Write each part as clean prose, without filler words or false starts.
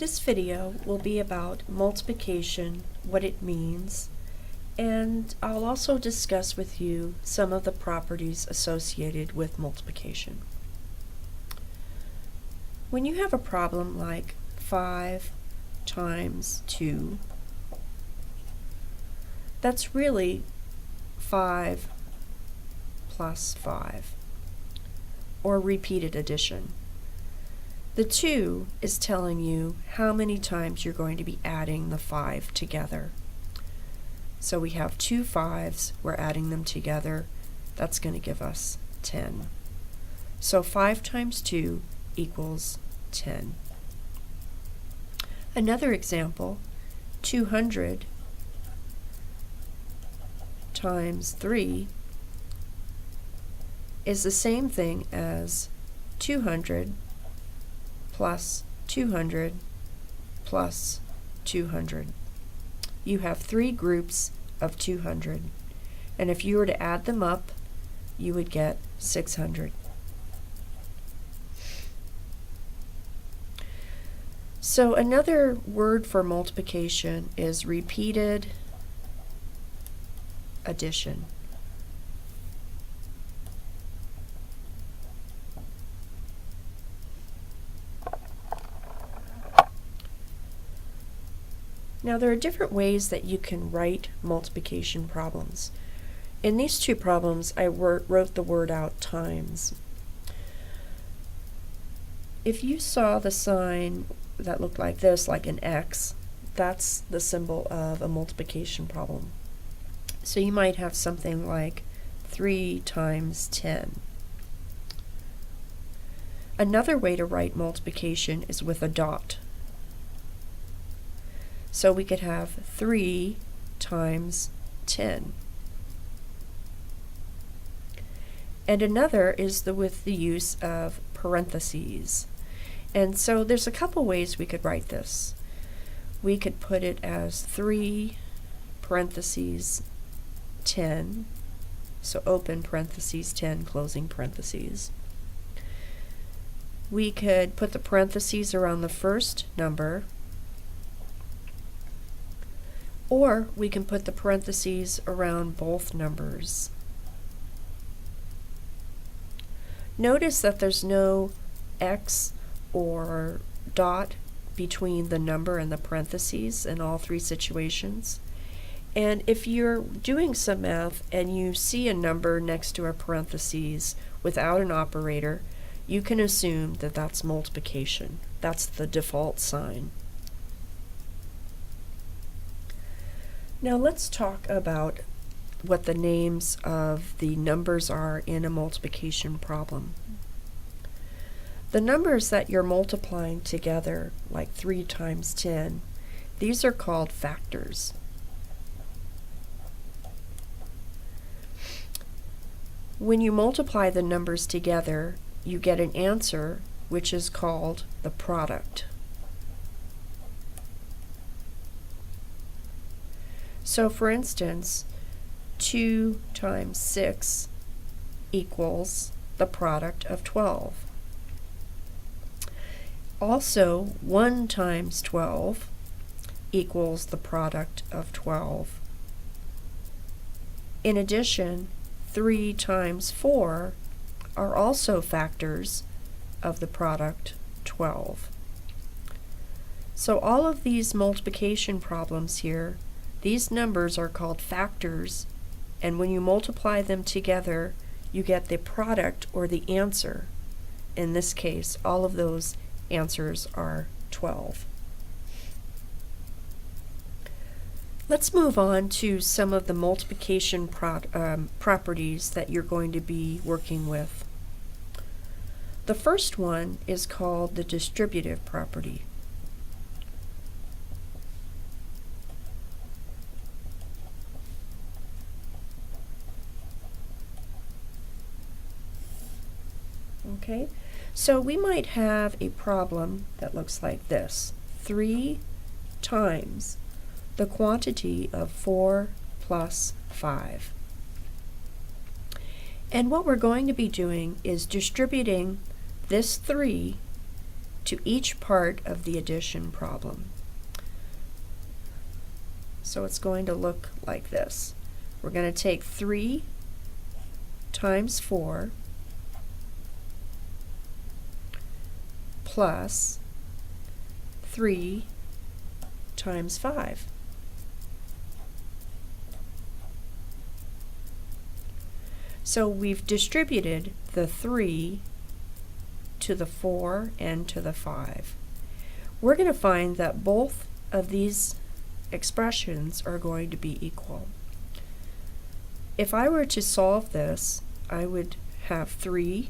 This video will be about multiplication, what it means, and I'll also discuss with you some of the properties associated with multiplication. When you have a problem like 5 times 2, that's really 5 plus 5, or repeated addition. The 2 is telling you how many times you're going to be adding the 5 together. So we have 2 5s, we're adding them together, that's going to give us 10. So 5 times 2 equals 10. Another example, 200 times 3 is the same thing as 200 plus 200 plus 200. You have 3 groups of 200, and if you were to add them up, you would get 600. So another word for multiplication is repeated addition. Now there are different ways that you can write multiplication problems. In these two problems, I wrote the word out times. If you saw the sign that looked like this, like an X, that's the symbol of a multiplication problem. So you might have something like 3 times 10. Another way to write multiplication is with a dot. So we could have 3 times 10. And another is with the use of parentheses. And so there's a couple ways we could write this. We could put it as 3 parentheses 10, so open parentheses 10, closing parentheses. We could put the parentheses around the first number, or we can put the parentheses around both numbers. Notice that there's no X or dot between the number and the parentheses in all 3 situations. And if you're doing some math and you see a number next to a parentheses without an operator, you can assume that that's multiplication. That's the default sign. Now let's talk about what the names of the numbers are in a multiplication problem. The numbers that you're multiplying together, like 3 times 10, these are called factors. When you multiply the numbers together, you get an answer which is called the product. So for instance, 2 times 6 equals the product of 12. Also, 1 times 12 equals the product of 12. In addition, 3 times 4 are also factors of the product 12. So all of these multiplication problems here, these numbers are called factors, and when you multiply them together, you get the product or the answer. In this case, all of those answers are 12. Let's move on to some of the multiplication properties that you're going to be working with. The first one is called the distributive property. Okay, so we might have a problem that looks like this. 3 times the quantity of 4 plus 5. And what we're going to be doing is distributing this 3 to each part of the addition problem. So it's going to look like this. We're going to take 3 times 4 plus 3 times 5. So we've distributed the 3 to the 4 and to the 5. We're going to find that both of these expressions are going to be equal. If I were to solve this, I would have 3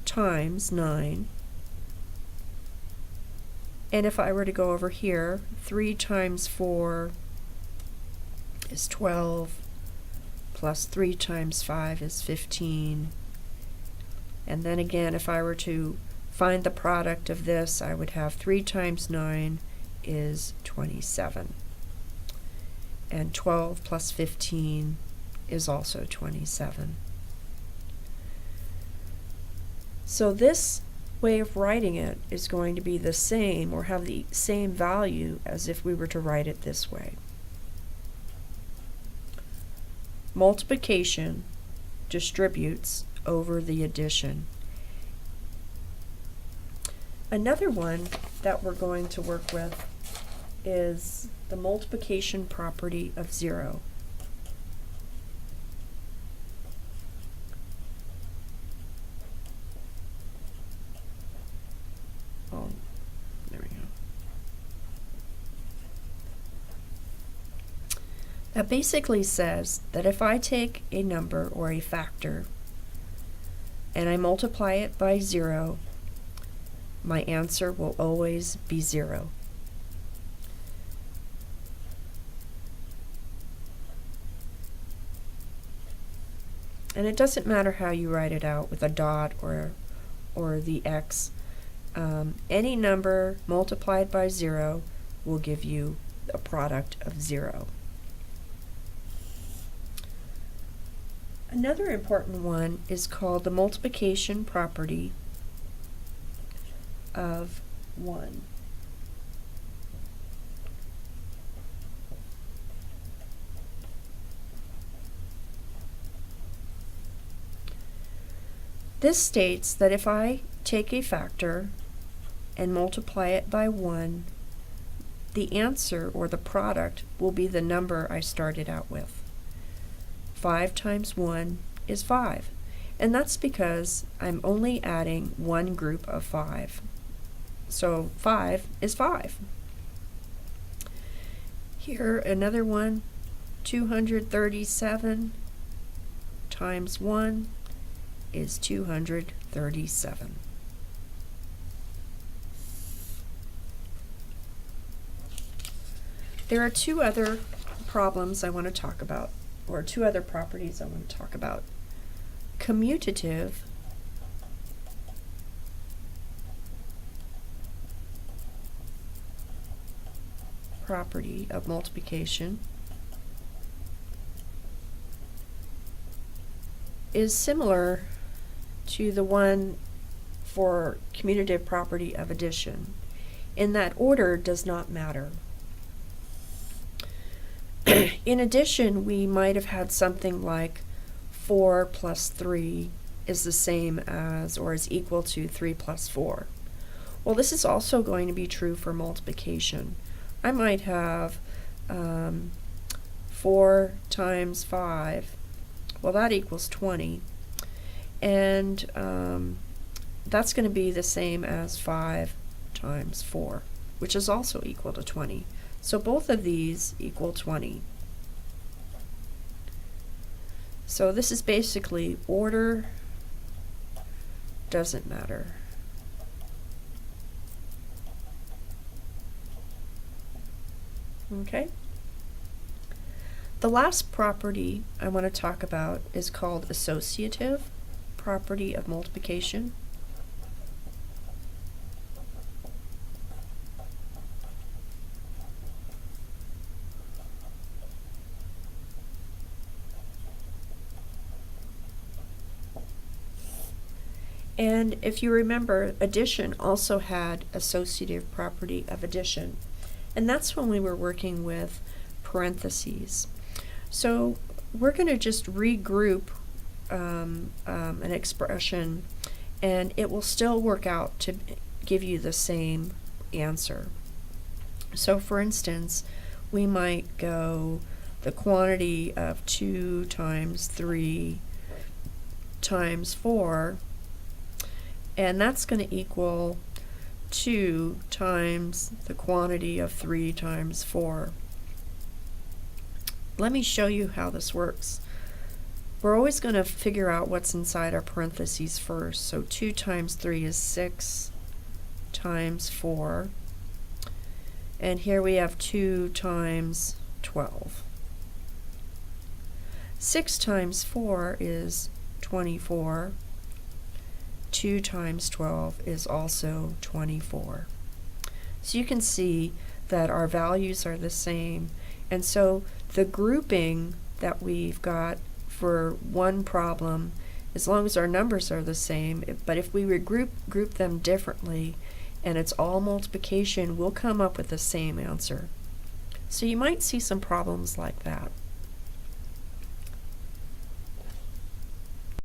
times 9. And if I were to go over here, 3 times 4 is 12, plus 3 times 5 is 15. And then again, if I were to find the product of this, I would have 3 times 9 is 27. And 12 plus 15 is also 27. So this way of writing it is going to be the same, or have the same value as if we were to write it this way. Multiplication distributes over the addition. Another one that we're going to work with is the multiplication property of 0. Oh, there we go. That basically says that if I take a number or a factor and I multiply it by 0, my answer will always be 0. And it doesn't matter how you write it out, with a dot or the x. Any number multiplied by 0 will give you a product of 0. Another important one is called the multiplication property of 1. This states that if I take a factor and multiply it by 1, the answer, or the product, will be the number I started out with. 5 times 1 is 5. And that's because I'm only adding one group of 5. So 5 is 5. Here, another one, 237 times 1 is 237. There are 2 other problems I want to talk about, or 2 other properties I want to talk about. Commutative property of multiplication is similar to the one for commutative property of addition, in that order does not matter. In addition, we might have had something like 4 plus 3 is the same as, or is equal to, 3 plus 4. Well, this is also going to be true for multiplication. I might have 4 times 5, well, that equals 20, and that's going to be the same as 5 times 4, which is also equal to 20. So both of these equal 20. So this is basically order doesn't matter. Okay? The last property I want to talk about is called associative property of multiplication. And if you remember, addition also had associative property of addition. And that's when we were working with parentheses. So we're going to just regroup an expression, and it will still work out to give you the same answer. So for instance, we might go the quantity of 2 times 3 times 4, and that's going to equal 2 times the quantity of 3 times 4. Let me show you how this works. We're always going to figure out what's inside our parentheses first. So 2 times 3 is 6 times 4. And here we have 2 times 12. 6 times 4 is 24. 2 times 12 is also 24. So you can see that our values are the same. And so the grouping that we've got for one problem, as long as our numbers are the same, but if we group them differently and it's all multiplication, we'll come up with the same answer. So you might see some problems like that.